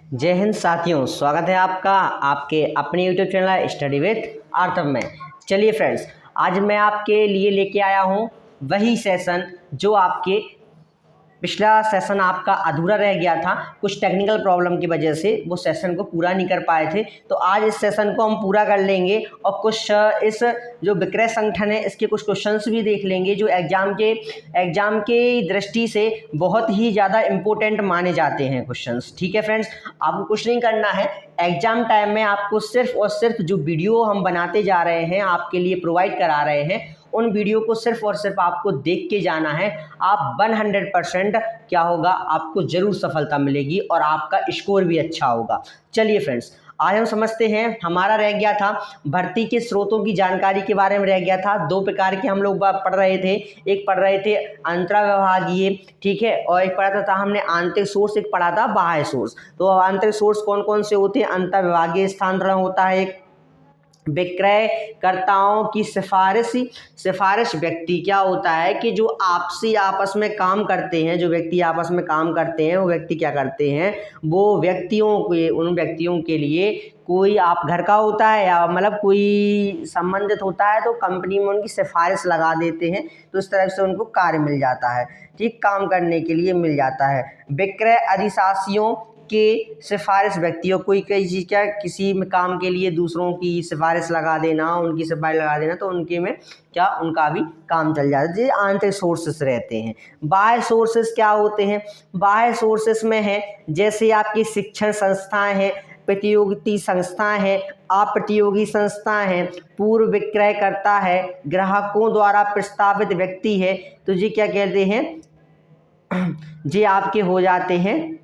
जय हिंद साथियों, स्वागत है आपका आपके अपने यूट्यूब चैनल स्टडी विद आर्थव में। चलिए फ्रेंड्स, आज मैं आपके लिए लेके आया हूँ वही सेशन जो आपके पिछला सेशन आपका अधूरा रह गया था। कुछ टेक्निकल प्रॉब्लम की वजह से वो सेशन को पूरा नहीं कर पाए थे, तो आज इस सेशन को हम पूरा कर लेंगे और कुछ इस जो विक्रय संगठन है इसके कुछ क्वेश्चंस भी देख लेंगे जो एग्जाम के दृष्टि से बहुत ही ज़्यादा इम्पोर्टेंट माने जाते हैं क्वेश्चंस। ठीक है फ्रेंड्स, आपको कुछ नहीं करना है। एग्जाम टाइम में आपको सिर्फ और सिर्फ जो वीडियो हम बनाते जा रहे हैं, आपके लिए प्रोवाइड करा रहे हैं, उन वीडियो को सिर्फ और सिर्फ आपको देख के जाना है। आप 100% क्या होगा, आपको ज़रूर सफलता मिलेगी और आपका स्कोर भी अच्छा होगा। चलिए फ्रेंड्स, आज हम समझते हैं। हमारा रह गया था भर्ती के स्रोतों की जानकारी के बारे में रह गया था। दो प्रकार के हम लोग पढ़ रहे थे। एक पढ़ रहे थे अंतर्विभागीय, ठीक है, और एक पढ़ा था हमने आंतरिक सोर्स, एक पढ़ा था बाह्य सोर्स। तो आंतरिक सोर्स कौन कौन से होते हैं? अंतर्विभागीय स्थानांतरण होता है, एक विक्रयकर्ताओं की सिफारिश व्यक्ति क्या होता है कि जो आपस में काम करते हैं, जो व्यक्ति आपस में काम करते हैं वो व्यक्ति क्या करते हैं, वो उन व्यक्तियों के लिए कोई आप घर का होता है या मतलब कोई संबंधित होता है तो कंपनी में उनकी सिफारिश लगा देते हैं, तो इस तरह से उनको कार्य मिल जाता है, ठीक, काम करने के लिए मिल जाता है। विक्रय अधिशासियों के सिफारिश व्यक्तियों, कोई चीज़ क्या किसी में काम के लिए दूसरों की सिफारिश लगा देना, उनकी सिफारिश लगा देना, तो उनके में क्या उनका भी काम चल जाता है। ये आंतरिक सोर्सेस रहते हैं। बाह्य सोर्सेस क्या होते हैं? बाह्य सोर्सेस में है जैसे आपकी शिक्षण संस्थाएं हैं, प्रतियोगिता संस्थाएं हैं, अप्रतियोगी संस्थाएं हैं, पूर्व विक्रयकर्ता है, ग्राहकों द्वारा प्रस्तावित व्यक्ति है, तो ये क्या कहते हैं, ये आपके हो जाते हैं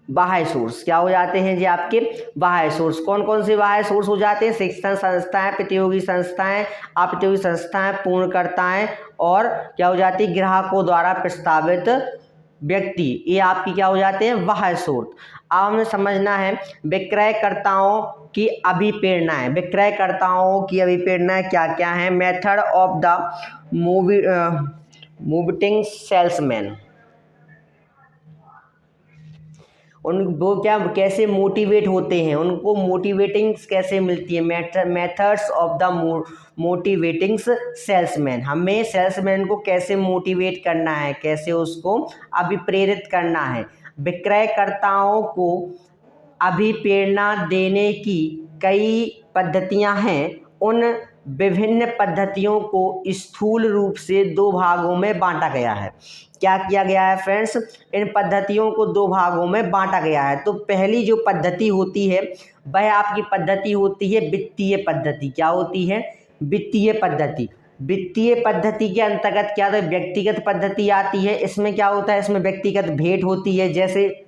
बाह्य सोर्स। क्या हो जाते हैं जी आपके बाह्य सोर्स? कौन कौन से बाह्य सोर्स हो जाते हैं? शिक्षण संस्थाएं, प्रतियोगी संस्थाएं, अप्रतियोगी संस्थाएं, पूर्णकर्ताएं और क्या हो जाती है, ग्राहकों द्वारा प्रस्तावित व्यक्ति। ये आपकी क्या हो जाते हैं, बाह्य सोर्स। अब हमें समझना है विक्रयकर्ताओं की अभिप्रेरणाएं। विक्रयकर्ताओं की अभिप्रेरणाएं क्या क्या है? Method of the motivating salesman, वो क्या कैसे मोटिवेट होते हैं, उनको मोटिवेटिंग कैसे मिलती है, methods of the motivating salesman. हमें सेल्समैन को कैसे मोटिवेट करना है, कैसे उसको अभिप्रेरित करना है। विक्रयकर्ताओं को अभिप्रेरणा देने की कई पद्धतियां हैं। उन विभिन्न पद्धतियों को स्थूल रूप से दो भागों में बांटा गया है। क्या किया गया है फ्रेंड्स? इन पद्धतियों को दो भागों में बांटा गया है। तो पहली जो पद्धति होती है वह आपकी पद्धति होती है वित्तीय पद्धति। क्या होती है? वित्तीय पद्धति। वित्तीय पद्धति के अंतर्गत क्या होता है, व्यक्तिगत पद्धति आती है। इसमें क्या होता है, इसमें व्यक्तिगत भेंट होती है। जैसे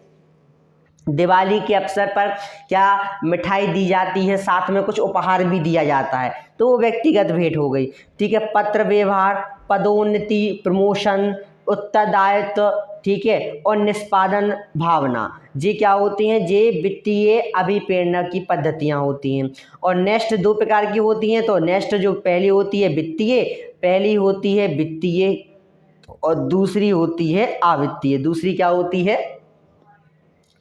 दिवाली के अवसर पर क्या मिठाई दी जाती है, साथ में कुछ उपहार भी दिया जाता है, तो वो व्यक्तिगत भेंट हो गई। ठीक है, पत्र व्यवहार, पदोन्नति, प्रमोशन, उत्तरदायित्व, ठीक है, और निष्पादन भावना, ये क्या होती हैं, ये वित्तीय अभिप्रेरणा की पद्धतियां होती हैं। और नेक्स्ट दो प्रकार की होती हैं। तो नेक्स्ट जो पहली होती है वित्तीय, पहली होती है वित्तीय और दूसरी होती है अवित्तीय। दूसरी क्या होती है?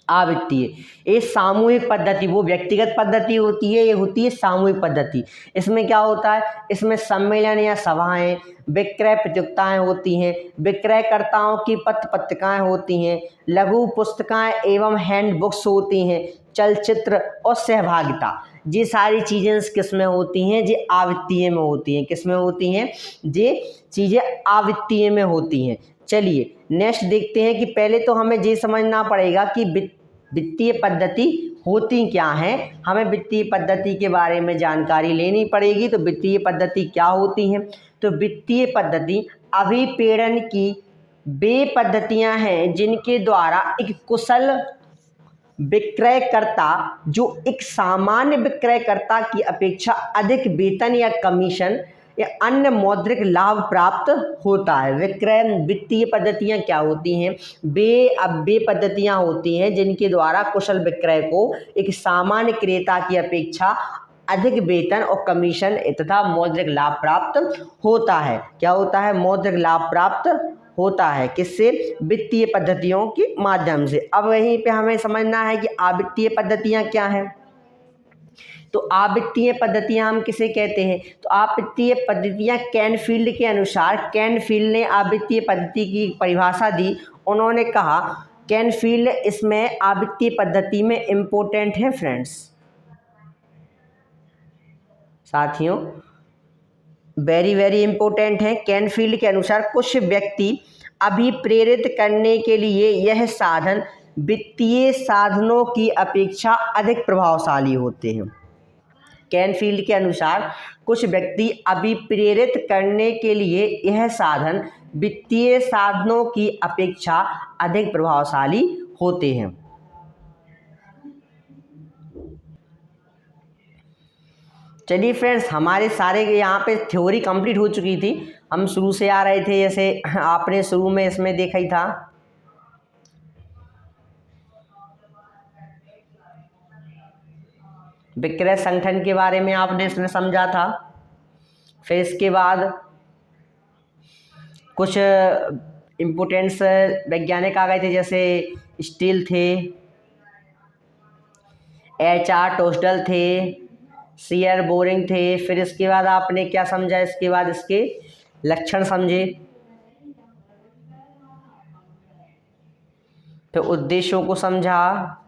अवित्तीय। ये सामूहिक पद्धति, वो व्यक्तिगत पद्धति होती है, ये होती है सामूहिक पद्धति। इसमें क्या होता है, इसमें सम्मेलन या सभाएं, विक्रय प्रतियोगिताएं होती हैं, विक्रयकर्ताओं की पत्र पत्रिकाएं होती हैं, लघु पुस्तिकाएं एवं हैंड बुक्स होती हैं, चलचित्र और सहभागिता। ये सारी चीज़ें किसमें होती हैं? ये अवित्तीय में होती हैं। किसमें होती हैं? ये चीज़ें अवित्तीय में होती हैं। चलिए नेक्स्ट देखते हैं कि पहले तो हमें ये समझना पड़ेगा कि वित्तीय पद्धति होती क्या है। हमें वित्तीय पद्धति के बारे में जानकारी लेनी पड़ेगी। तो वित्तीय पद्धति क्या होती है? तो वित्तीय पद्धति अभिप्रेरण की वे पद्धतियां हैं जिनके द्वारा एक कुशल विक्रयकर्ता, जो एक सामान्य विक्रयकर्ता की अपेक्षा अधिक वेतन या कमीशन या अन्य मौद्रिक लाभ प्राप्त होता है। वित्तीय पद्धतियां क्या होती हैं? वे पद्धतियां होती हैं जिनके द्वारा कुशल विक्रय को एक सामान्य क्रेता की अपेक्षा अधिक वेतन और कमीशन तथा मौद्रिक लाभ प्राप्त होता है। क्या होता है? मौद्रिक लाभ प्राप्त होता है। किससे? वित्तीय पद्धतियों के माध्यम से। अब वहीं पे हमें समझना है कि आवित्तीय पद्धतियाँ क्या हैं। तो आवित्तीय पद्धतियाँ हम किसे कहते हैं? तो आवित्तीय पद्धतियाँ कैनफील्ड के अनुसार, कैनफील्ड ने आवित्तीय पद्धति की परिभाषा दी। उन्होंने कहा, कैनफील्ड इसमें आवित्तीय पद्धति में इम्पोर्टेंट है फ्रेंड्स, साथियों, वेरी वेरी इंपॉर्टेंट है। कैनफील्ड के अनुसार कुछ व्यक्ति अभिप्रेरित करने के लिए यह साधन वित्तीय साधनों की अपेक्षा अधिक प्रभावशाली होते हैं। कैनफील्ड के अनुसार कुछ व्यक्ति अभिप्रेरित करने के लिए यह साधन वित्तीय साधनों की अपेक्षा अधिक प्रभावशाली होते हैं। चलिए फ्रेंड्स, हमारे सारे यहाँ पे थ्योरी कंप्लीट हो चुकी थी। हम शुरू से आ रहे थे, जैसे आपने शुरू में इसमें देखा ही था। विक्रय संगठन के बारे में आपने इसमें समझा था। फिर इसके बाद कुछ इम्पोर्टेंट्स वैज्ञानिक आ गए थे, जैसे स्टील थे, HR टोस्टल थे, सीयर बोरिंग थे। फिर इसके बाद आपने क्या समझा? इसके बाद इसके लक्षण समझे, फिर उद्देश्यों को समझा,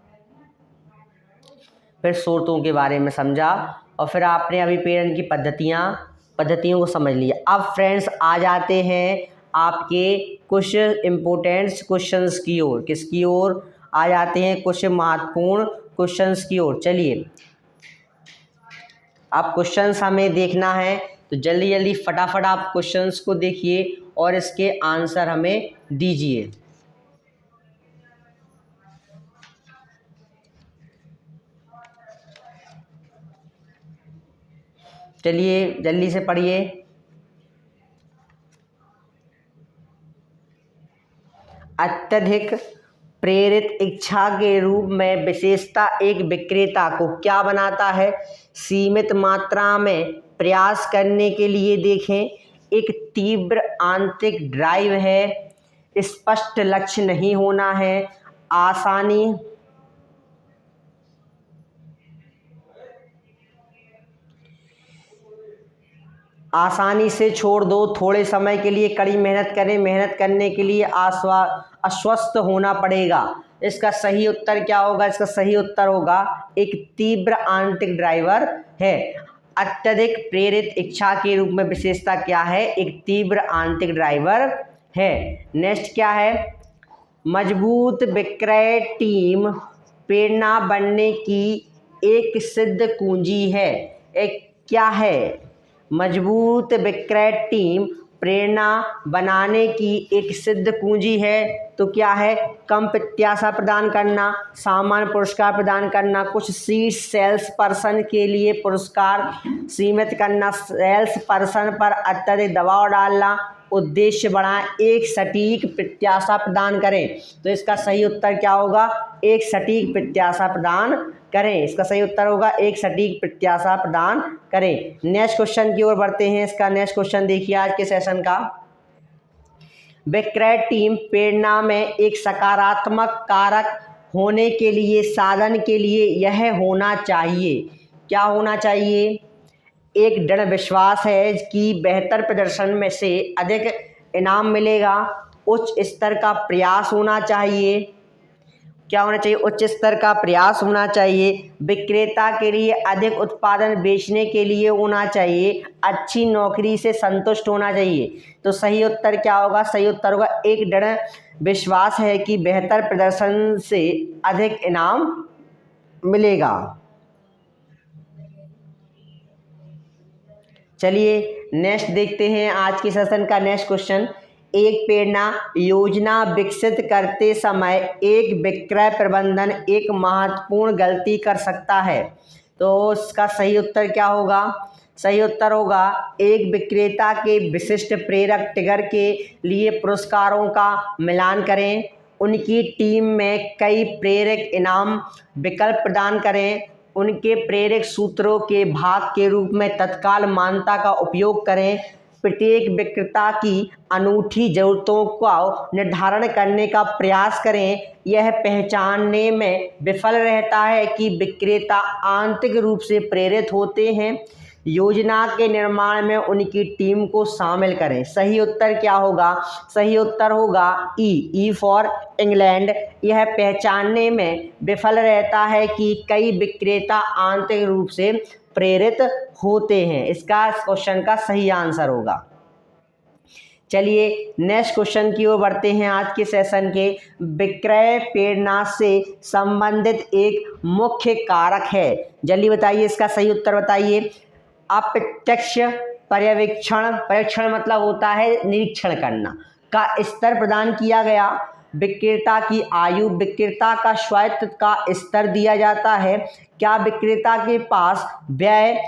फिर स्रोतों के बारे में समझा, और फिर आपने अभिप्रेरण की पद्धतियों को समझ लिया। अब फ्रेंड्स आ जाते हैं आपके कुछ इम्पोर्टेंट्स क्वेश्चंस की ओर। किसकी ओर आ जाते हैं? कुछ महत्वपूर्ण क्वेश्चंस की ओर। चलिए, अब क्वेश्चंस हमें देखना है, तो जल्दी जल्दी फटाफट आप क्वेश्चंस को देखिए और इसके आंसर हमें दीजिए। चलिए जल्दी से पढ़िए। अत्यधिक प्रेरित इच्छा के रूप में विशेषता एक विक्रेता को क्या बनाता है? सीमित मात्रा में प्रयास करने के लिए देखें। एक तीव्र आंतरिक ड्राइव है, स्पष्ट लक्ष्य नहीं होना है, आसानी से छोड़ दो, थोड़े समय के लिए कड़ी मेहनत करें, मेहनत करने के लिए अस्वस्थ होना पड़ेगा। इसका सही उत्तर क्या होगा? इसका सही उत्तर होगा एक तीव्र आंतरिक ड्राइवर है। अत्यधिक प्रेरित इच्छा के रूप में विशेषता क्या है? एक तीव्र आंतरिक ड्राइवर है। नेक्स्ट क्या है? मजबूत विक्रय टीम प्रेरणा बनने की एक सिद्ध कुंजी है। एक क्या है? मजबूत विक्रय टीम प्रेरणा बनाने की एक सिद्ध कुंजी है। तो क्या है? कम प्रत्याशा प्रदान करना, सामान्य पुरस्कार प्रदान करना, कुछ शीर्ष सेल्स पर्सन के लिए पुरस्कार सीमित करना, सेल्स पर्सन पर अत्यधिक दबाव डालना, उद्देश्य बढ़ाएं, एक सटीक प्रत्याशा प्रदान करें। तो इसका सही उत्तर क्या होगा? एक सटीक प्रत्याशा प्रदान करें। इसका सही उत्तर होगा एक सटीक प्रत्याशा प्रदान करें। नेक्स्ट क्वेश्चन की ओर बढ़ते हैं। इसका नेक्स्ट क्वेश्चन देखिए आज के सेशन का। विक्रय टीम प्रेरणा में एक सकारात्मक कारक होने के लिए साधन के लिए यह होना चाहिए। क्या होना चाहिए? एक दृढ़ विश्वास है कि बेहतर प्रदर्शन में से अधिक इनाम मिलेगा। उच्च स्तर का प्रयास होना चाहिए। क्या होना चाहिए? उच्च स्तर का प्रयास होना चाहिए। विक्रेता के लिए अधिक उत्पादन बेचने के लिए होना चाहिए। अच्छी नौकरी से संतुष्ट होना चाहिए। तो सही उत्तर क्या होगा? सही उत्तर होगा एक दृढ़ विश्वास है कि बेहतर प्रदर्शन से अधिक इनाम मिलेगा। चलिए नेक्स्ट देखते हैं आज के सेशन का नेक्स्ट क्वेश्चन। एक प्रेरणा योजना विकसित करते समय एक विक्रय प्रबंधन एक महत्वपूर्ण गलती कर सकता है। तो इसका सही उत्तर क्या होगा? सही उत्तर होगा एक विक्रेता के विशिष्ट प्रेरक ट्रिगर के लिए पुरस्कारों का मिलान करें, उनकी टीम में कई प्रेरक इनाम विकल्प प्रदान करें, उनके प्रेरक सूत्रों के भाग के रूप में तत्काल मान्यता का उपयोग करें। प्रत्येक विक्रेता की अनूठी ज़रूरतों का निर्धारण करने का प्रयास करें। यह पहचानने में विफल रहता है कि विक्रेता आंतरिक रूप से प्रेरित होते हैं। योजना के निर्माण में उनकी टीम को शामिल करें। सही उत्तर क्या होगा? सही उत्तर होगा ई फॉर इंग्लैंड। यह पहचानने में विफल रहता है कि कई विक्रेता आंतरिक रूप से प्रेरित होते हैं। इसका क्वेश्चन का सही आंसर होगा। चलिए नेक्स्ट क्वेश्चन की ओर बढ़ते हैं। आज के सेशन के विक्रय प्रेरणा से संबंधित एक मुख्य कारक है। जल्दी बताइए, इसका सही उत्तर बताइए। अप्रत्यक्ष पर्यवेक्षण मतलब होता है निरीक्षण करना का स्तर प्रदान किया गया। विक्रेता की आयु, विक्रेता का स्वायत्त का स्तर दिया जाता है। क्या विक्रेता के पास व्यय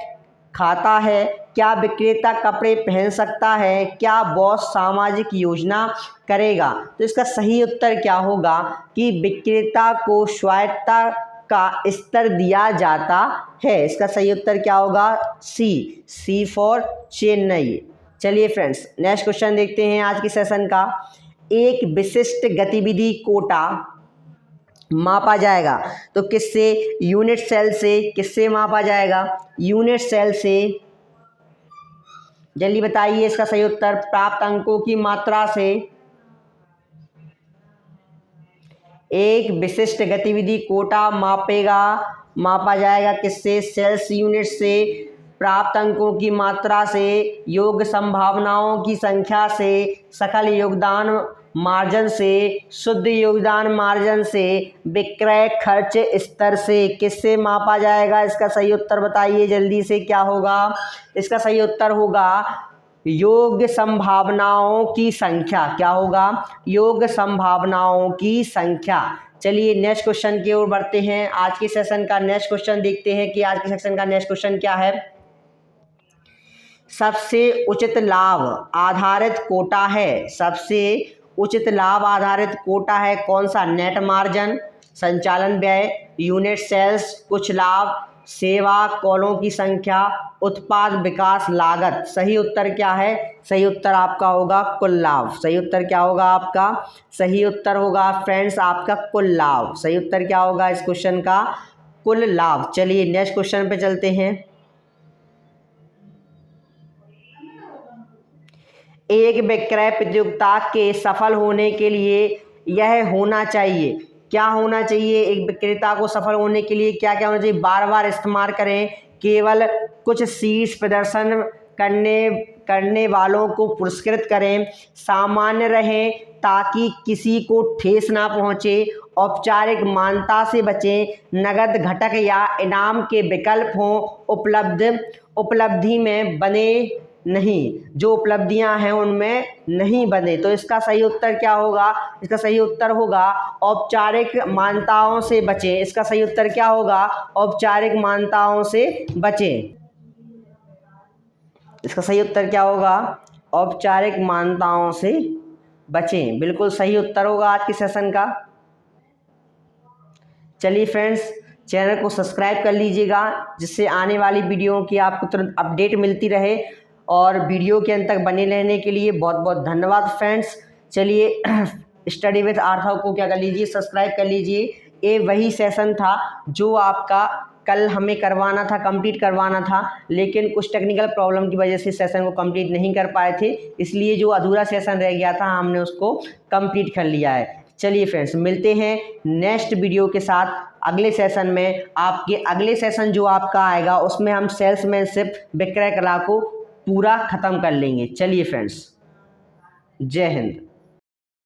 खाता है? क्या विक्रेता कपड़े पहन सकता है? क्या बॉस सामाजिक योजना करेगा? तो इसका सही उत्तर क्या होगा कि विक्रेता को स्वायत्तता का स्तर दिया जाता है। इसका सही उत्तर क्या होगा? सी फॉर चेन्नई। चलिए फ्रेंड्स नेक्स्ट क्वेश्चन देखते हैं आज के सेशन का। एक विशिष्ट गतिविधि कोटा मापा जाएगा तो किससे? यूनिट सेल से। किससे मापा जाएगा? यूनिट सेल से। जल्दी बताइए इसका सही उत्तर। प्राप्त अंकों की मात्रा से। एक विशिष्ट गतिविधि कोटा मापा जाएगा किससे? सेल्स यूनिट से। प्राप्त अंकों की मात्रा से, योग्य संभावनाओं की संख्या से, सकल योगदान मार्जिन से, शुद्ध योगदान मार्जिन से, विक्रय खर्च स्तर से। किससे मापा जाएगा? इसका सही उत्तर बताइए जल्दी से, क्या होगा? इसका सही उत्तर होगा योग्य संभावनाओं की संख्या। क्या होगा? योग्य संभावनाओं की संख्या। चलिए नेक्स्ट क्वेश्चन की ओर बढ़ते हैं। आज के सेशन का नेक्स्ट क्वेश्चन देखते हैं कि आज के सेशन का नेक्स्ट क्वेश्चन क्या है। सबसे उचित लाभ आधारित कोटा है। सबसे उचित लाभ आधारित कोटा है कौन सा? नेट मार्जिन, संचालन व्यय, यूनिट सेल्स, कुछ लाभ, सेवा कॉलों की संख्या, उत्पाद विकास लागत। सही उत्तर क्या है? सही उत्तर आपका होगा कुल लाभ। सही उत्तर क्या होगा आपका? सही उत्तर होगा फ्रेंड्स आपका कुल लाभ। सही उत्तर क्या होगा इस क्वेश्चन का? कुल लाभ। चलिए नेक्स्ट क्वेश्चन पे चलते हैं। एक विक्रय प्रतियोगिता के सफल होने के लिए यह होना चाहिए। क्या होना चाहिए? एक विक्रेता को सफल होने के लिए क्या क्या होना चाहिए? बार बार इस्तेमाल करें, केवल कुछ शीर्ष प्रदर्शन करने वालों को पुरस्कृत करें, सामान्य रहें ताकि किसी को ठेस ना पहुंचे, औपचारिक मान्यता से बचें, नगद घटक या इनाम के विकल्प हों, उपलब्धि में बने नहीं, जो उपलब्धियां हैं उनमें नहीं बने। तो इसका सही उत्तर क्या होगा? इसका सही उत्तर होगा औपचारिक मान्यताओं से बचें। इसका सही उत्तर क्या होगा? औपचारिक मान्यताओं से बचें। इसका सही उत्तर क्या होगा? औपचारिक मान्यताओं से बचें। बिल्कुल सही उत्तर होगा आज के सेशन का। चलिए फ्रेंड्स चैनल को सब्सक्राइब कर लीजिएगा जिससे आने वाली वीडियो की आपको तुरंत अपडेट मिलती रहे। और वीडियो के अंत तक बने रहने के लिए बहुत बहुत धन्यवाद फ्रेंड्स। चलिए स्टडी विद आर्थर को क्या कर लीजिए? सब्सक्राइब कर लीजिए। ये वही सेशन था जो आपका कल हमें करवाना था, कंप्लीट करवाना था, लेकिन कुछ टेक्निकल प्रॉब्लम की वजह से सेशन को कंप्लीट नहीं कर पाए थे, इसलिए जो अधूरा सेशन रह गया था हमने उसको कंप्लीट कर लिया है। चलिए फ्रेंड्स मिलते हैं नेक्स्ट वीडियो के साथ अगले सेशन में। आपके अगले सेशन जो आपका आएगा उसमें हम सेल्समैनशिप विक्रय कला को पूरा ख़त्म कर लेंगे। चलिए फ्रेंड्स, जय हिंद।